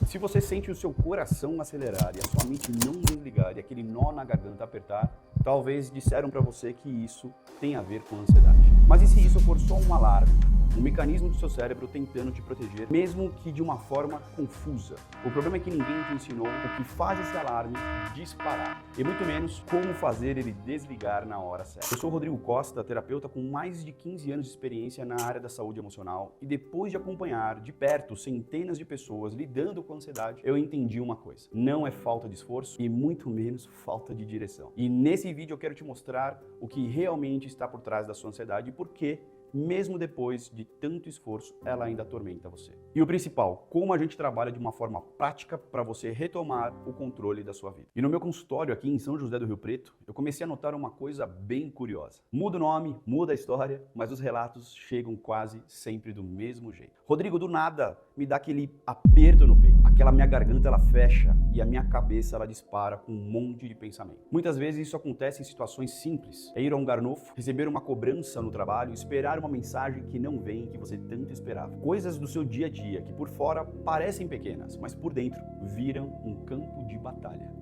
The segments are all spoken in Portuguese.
Se você sente o seu coração acelerar e a sua mente não desligar e aquele nó na garganta apertar, talvez disseram para você que isso tem a ver com ansiedade. Mas e se isso for só um alarme? Um mecanismo do seu cérebro tentando te proteger, mesmo que de uma forma confusa. O problema é que ninguém te ensinou o que faz esse alarme disparar, e muito menos como fazer ele desligar na hora certa. Eu sou o Rodrigo Costa, terapeuta com mais de 15 anos de experiência na área da saúde emocional, e depois de acompanhar de perto centenas de pessoas lidando com ansiedade, eu entendi uma coisa: não é falta de esforço e muito menos falta de direção. E nesse vídeo eu quero te mostrar o que realmente está por trás da sua ansiedade e por que, mesmo depois de tanto esforço, ela ainda atormenta você. E o principal, como a gente trabalha de uma forma prática para você retomar o controle da sua vida. E no meu consultório aqui em São José do Rio Preto, eu comecei a notar uma coisa bem curiosa. Muda o nome, muda a história, mas os relatos chegam quase sempre do mesmo jeito. Rodrigo, do nada, me dá aquele aperto no peito. Aquela minha garganta, ela fecha e a minha cabeça, ela dispara com um monte de pensamento. Muitas vezes isso acontece em situações simples. É ir a um garnofo, receber uma cobrança no trabalho, esperar uma mensagem que não vem, que você tanto esperava. Coisas do seu dia a dia que por fora parecem pequenas, mas por dentro viram um campo de batalha.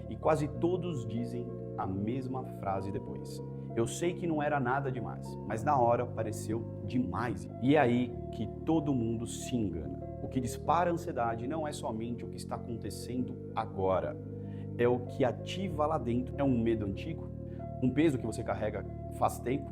E quase todos dizem a mesma frase depois: eu sei que não era nada demais, mas na hora pareceu demais. E é aí que todo mundo se engana. O que dispara a ansiedade não é somente o que está acontecendo agora, é o que ativa lá dentro. É um medo antigo, um peso que você carrega faz tempo,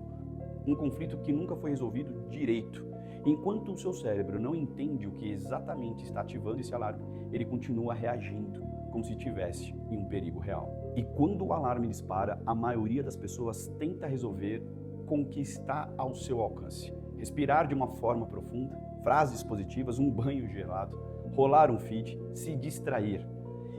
um conflito que nunca foi resolvido direito. Enquanto o seu cérebro não entende o que exatamente está ativando esse alarme, ele continua reagindo como se estivesse em um perigo real. E quando o alarme dispara, a maioria das pessoas tenta resolver com o que está ao seu alcance. Respirar de uma forma profunda, frases positivas, um banho gelado, rolar um feed, se distrair.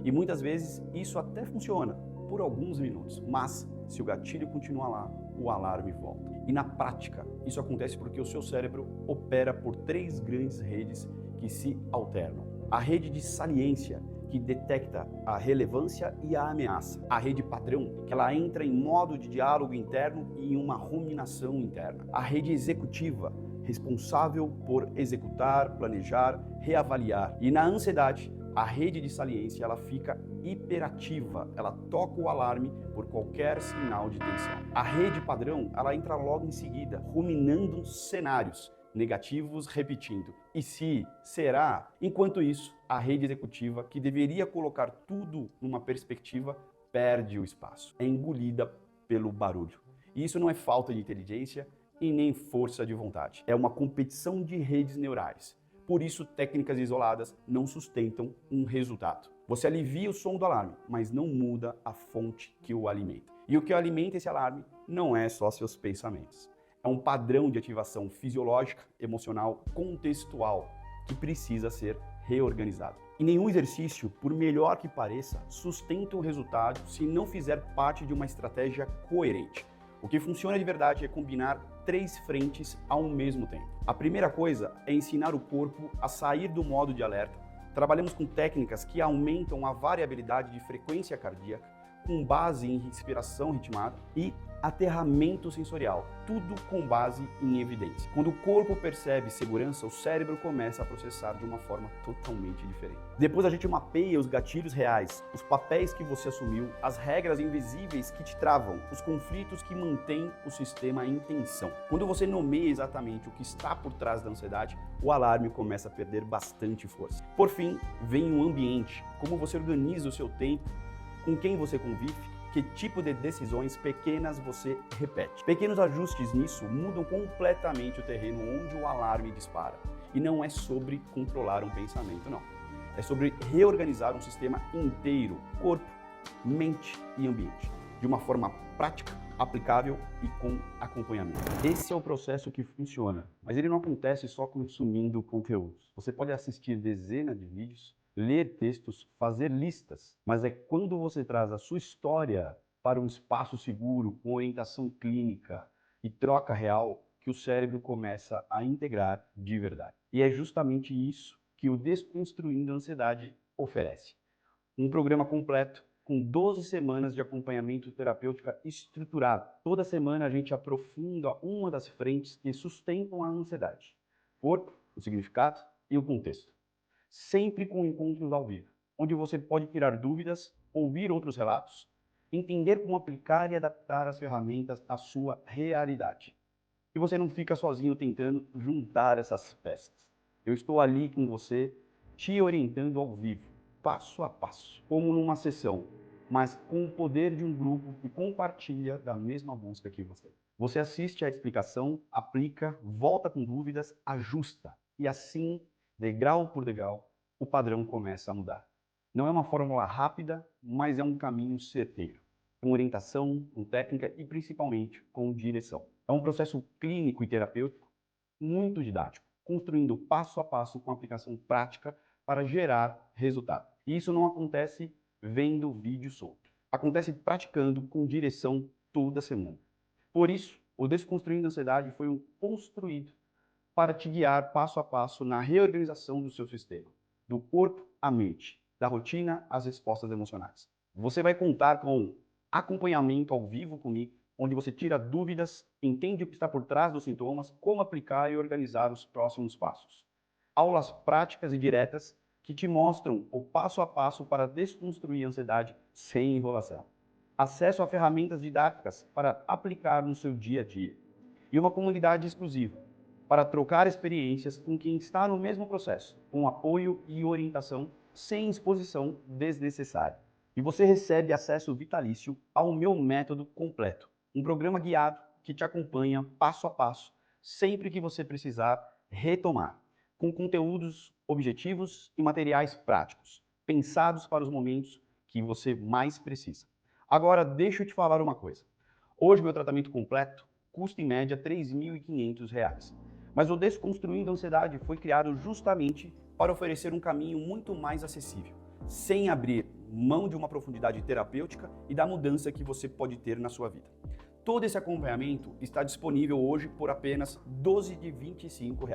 E muitas vezes isso até funciona por alguns minutos, mas se o gatilho continuar lá, o alarme volta. E na prática, isso acontece porque o seu cérebro opera por 3 grandes redes que se alternam. A rede de saliência, que detecta a relevância e a ameaça. A rede padrão, que ela entra em modo de diálogo interno e em uma ruminação interna. A rede executiva, responsável por executar, planejar, reavaliar. E na ansiedade, a rede de saliência, ela fica hiperativa, ela toca o alarme por qualquer sinal de tensão. A rede padrão, ela entra logo em seguida, ruminando cenários negativos, repetindo: e se? Será? Enquanto isso, a rede executiva, que deveria colocar tudo numa perspectiva, perde o espaço, é engolida pelo barulho. E isso não é falta de inteligência e nem força de vontade, é uma competição de redes neurais. Por isso, técnicas isoladas não sustentam um resultado. Você alivia o som do alarme, mas não muda a fonte que o alimenta. E o que alimenta esse alarme não é só seus pensamentos. É um padrão de ativação fisiológica, emocional, contextual, que precisa ser reorganizado. E nenhum exercício, por melhor que pareça, sustenta o resultado se não fizer parte de uma estratégia coerente. O que funciona de verdade é combinar 3 frentes ao mesmo tempo. A primeira coisa é ensinar o corpo a sair do modo de alerta. Trabalhamos com técnicas que aumentam a variabilidade de frequência cardíaca, com base em respiração ritmada e aterramento sensorial, tudo com base em evidência. Quando o corpo percebe segurança, o cérebro começa a processar de uma forma totalmente diferente. Depois a gente mapeia os gatilhos reais, os papéis que você assumiu, as regras invisíveis que te travam, os conflitos que mantêm o sistema em tensão. Quando você nomeia exatamente o que está por trás da ansiedade, o alarme começa a perder bastante força. Por fim, vem o ambiente, como você organiza o seu tempo, com quem você convive, que tipo de decisões pequenas você repete. Pequenos ajustes nisso mudam completamente o terreno onde o alarme dispara. E não é sobre controlar um pensamento, não. É sobre reorganizar um sistema inteiro, corpo, mente e ambiente, de uma forma prática, aplicável e com acompanhamento. Esse é o processo que funciona, mas ele não acontece só consumindo conteúdos. Você pode assistir dezenas de vídeos, ler textos, fazer listas, mas é quando você traz a sua história para um espaço seguro, com orientação clínica e troca real, que o cérebro começa a integrar de verdade. E é justamente isso que o Desconstruindo a Ansiedade oferece. Um programa completo, com 12 semanas de acompanhamento terapêutico estruturado. Toda semana a gente aprofunda uma das frentes que sustentam a ansiedade: o corpo, o significado e o contexto. sempre com encontros ao vivo, onde você pode tirar dúvidas, ouvir outros relatos, entender como aplicar e adaptar as ferramentas à sua realidade. E você não fica sozinho tentando juntar essas peças. Eu estou ali com você, te orientando ao vivo, passo a passo, como numa sessão, mas com o poder de um grupo que compartilha da mesma busca que você. Você assiste à explicação, aplica, volta com dúvidas, ajusta. E assim, degrau por degrau, o padrão começa a mudar. Não é uma fórmula rápida, mas é um caminho certeiro, com orientação, com técnica e principalmente com direção. É um processo clínico e terapêutico muito didático, construindo passo a passo com aplicação prática para gerar resultado. E isso não acontece vendo vídeo solto. Acontece praticando com direção toda semana. Por isso, o Desconstruindo a Ansiedade foi construído para te guiar passo a passo na reorganização do seu sistema, do corpo à mente, da rotina às respostas emocionais. Você vai contar com acompanhamento ao vivo comigo, onde você tira dúvidas, entende o que está por trás dos sintomas, como aplicar e organizar os próximos passos. Aulas práticas e diretas que te mostram o passo a passo para desconstruir a ansiedade sem enrolação. Acesso a ferramentas didáticas para aplicar no seu dia a dia. E uma comunidade exclusiva para trocar experiências com quem está no mesmo processo, com apoio e orientação, sem exposição desnecessária. E você recebe acesso vitalício ao meu método completo. Um programa guiado que te acompanha passo a passo, sempre que você precisar retomar, com conteúdos objetivos e materiais práticos, pensados para os momentos que você mais precisa. Agora, deixa eu te falar uma coisa. Hoje, meu tratamento completo custa em média R$ 3.500. Mas o Desconstruindo a Ansiedade foi criado justamente para oferecer um caminho muito mais acessível, sem abrir mão de uma profundidade terapêutica e da mudança que você pode ter na sua vida. Todo esse acompanhamento está disponível hoje por apenas R$ 12 de R$ 25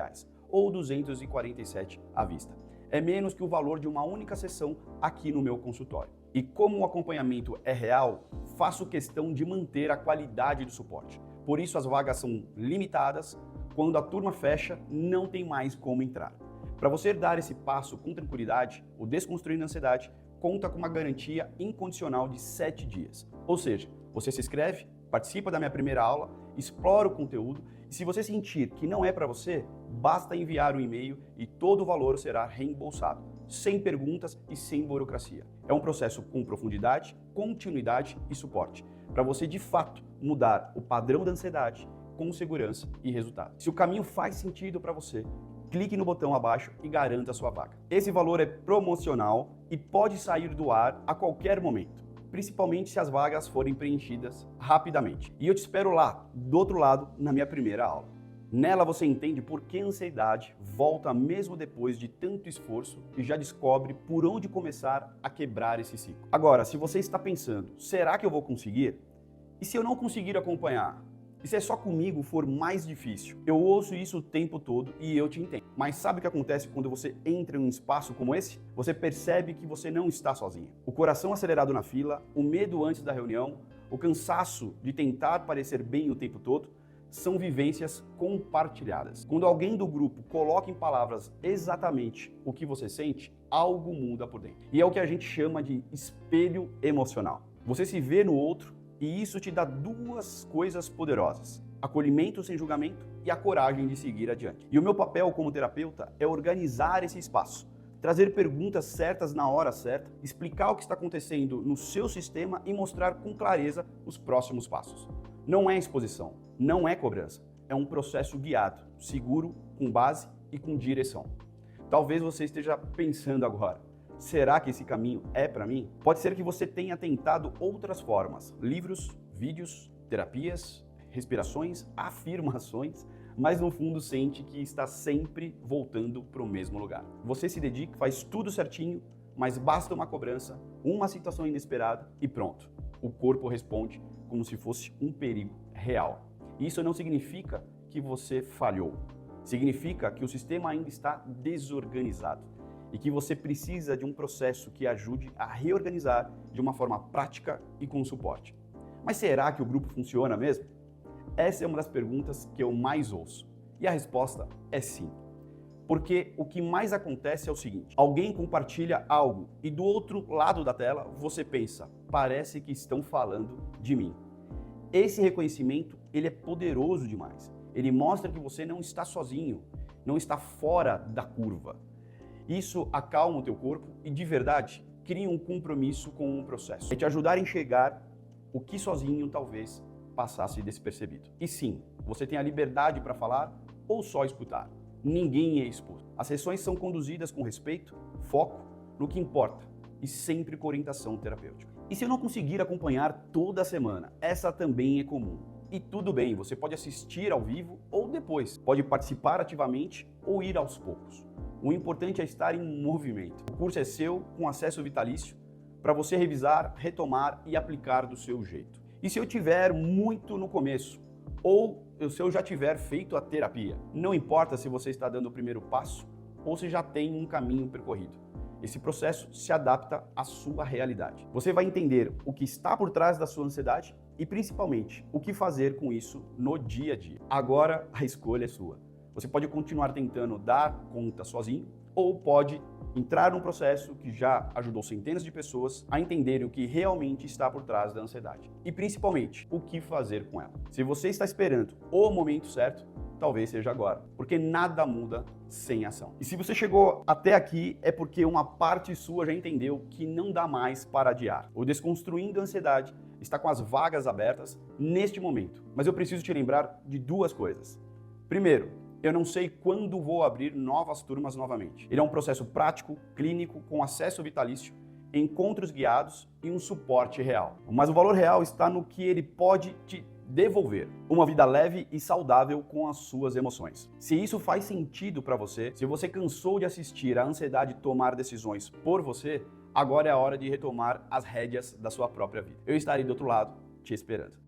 ou R$ 247 à vista. É menos que o valor de uma única sessão aqui no meu consultório. E como o acompanhamento é real, faço questão de manter a qualidade do suporte. Por isso as vagas são limitadas. Quando a turma fecha, não tem mais como entrar. Para você dar esse passo com tranquilidade, o Desconstruindo a Ansiedade conta com uma garantia incondicional de 7 dias. Ou seja, você se inscreve, participa da minha primeira aula, explora o conteúdo e se você sentir que não é para você, basta enviar um e-mail e todo o valor será reembolsado, sem perguntas e sem burocracia. É um processo com profundidade, continuidade e suporte, para você de fato mudar o padrão da ansiedade com segurança e resultado. Se o caminho faz sentido para você, clique no botão abaixo e garanta a sua vaga. Esse valor é promocional e pode sair do ar a qualquer momento, principalmente se as vagas forem preenchidas rapidamente. E eu te espero lá, do outro lado, na minha primeira aula. Nela você entende por que a ansiedade volta mesmo depois de tanto esforço e já descobre por onde começar a quebrar esse ciclo. Agora, se você está pensando, será que eu vou conseguir? E se eu não conseguir acompanhar? E se é só comigo for mais difícil? Eu ouço isso o tempo todo e eu te entendo. Mas sabe o que acontece quando você entra em um espaço como esse? Você percebe que você não está sozinho. O coração acelerado na fila, o medo antes da reunião, o cansaço de tentar parecer bem o tempo todo, são vivências compartilhadas. Quando alguém do grupo coloca em palavras exatamente o que você sente, algo muda por dentro. E é o que a gente chama de espelho emocional. Você se vê no outro e isso te dá duas coisas poderosas: acolhimento sem julgamento e a coragem de seguir adiante. E o meu papel como terapeuta é organizar esse espaço, trazer perguntas certas na hora certa, explicar o que está acontecendo no seu sistema e mostrar com clareza os próximos passos. Não é exposição, não é cobrança, é um processo guiado, seguro, com base e com direção. Talvez você esteja pensando agora: será que esse caminho é para mim? Pode ser que você tenha tentado outras formas, livros, vídeos, terapias, respirações, afirmações, mas no fundo sente que está sempre voltando para o mesmo lugar. Você se dedica, faz tudo certinho, mas basta uma cobrança, uma situação inesperada e pronto. O corpo responde como se fosse um perigo real. Isso não significa que você falhou. Significa que o sistema ainda está desorganizado e que você precisa de um processo que ajude a reorganizar de uma forma prática e com suporte. Mas será que o grupo funciona mesmo? Essa é uma das perguntas que eu mais ouço. E a resposta é sim. Porque o que mais acontece é o seguinte: alguém compartilha algo e do outro lado da tela você pensa, parece que estão falando de mim. Esse reconhecimento, ele é poderoso demais. Ele mostra que você não está sozinho, não está fora da curva. Isso acalma o teu corpo e, de verdade, cria um compromisso com o processo. É te ajudar a enxergar o que sozinho talvez passasse despercebido. E sim, você tem a liberdade para falar ou só escutar. Ninguém é exposto. As sessões são conduzidas com respeito, foco no que importa e sempre com orientação terapêutica. E se eu não conseguir acompanhar toda semana, essa também é comum. E tudo bem, você pode assistir ao vivo ou depois, pode participar ativamente ou ir aos poucos. O importante é estar em movimento. O curso é seu, com acesso vitalício, para você revisar, retomar e aplicar do seu jeito. E se eu tiver muito no começo, ou se eu já tiver feito a terapia, não importa se você está dando o primeiro passo ou se já tem um caminho percorrido. Esse processo se adapta à sua realidade. Você vai entender o que está por trás da sua ansiedade e, principalmente, o que fazer com isso no dia a dia. Agora, a escolha é sua. Você pode continuar tentando dar conta sozinho ou pode entrar num processo que já ajudou centenas de pessoas a entenderem o que realmente está por trás da ansiedade e, principalmente, o que fazer com ela. Se você está esperando o momento certo, talvez seja agora, porque nada muda sem ação. E se você chegou até aqui, é porque uma parte sua já entendeu que não dá mais para adiar. O Desconstruindo a Ansiedade está com as vagas abertas neste momento, mas eu preciso te lembrar de duas coisas. Primeiro, eu não sei quando vou abrir novas turmas novamente. Ele é um processo prático, clínico, com acesso vitalício, encontros guiados e um suporte real. Mas o valor real está no que ele pode te devolver. Uma vida leve e saudável com as suas emoções. Se isso faz sentido para você, se você cansou de assistir a ansiedade tomar decisões por você, agora é a hora de retomar as rédeas da sua própria vida. Eu estarei do outro lado, te esperando.